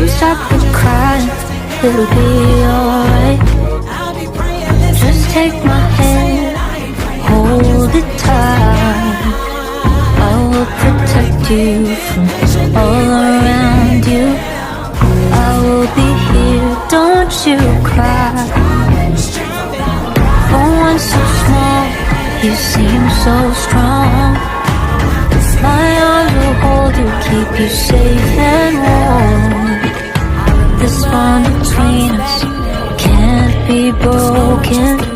you stop with crying, it'll be alright. Just take my hand, hold it tight. I will protect you from all around you. I will be here, don't you cry. For one so small, you seem so strong. My arms will hold you, keep you safe and warm. This bond between us can't be broken.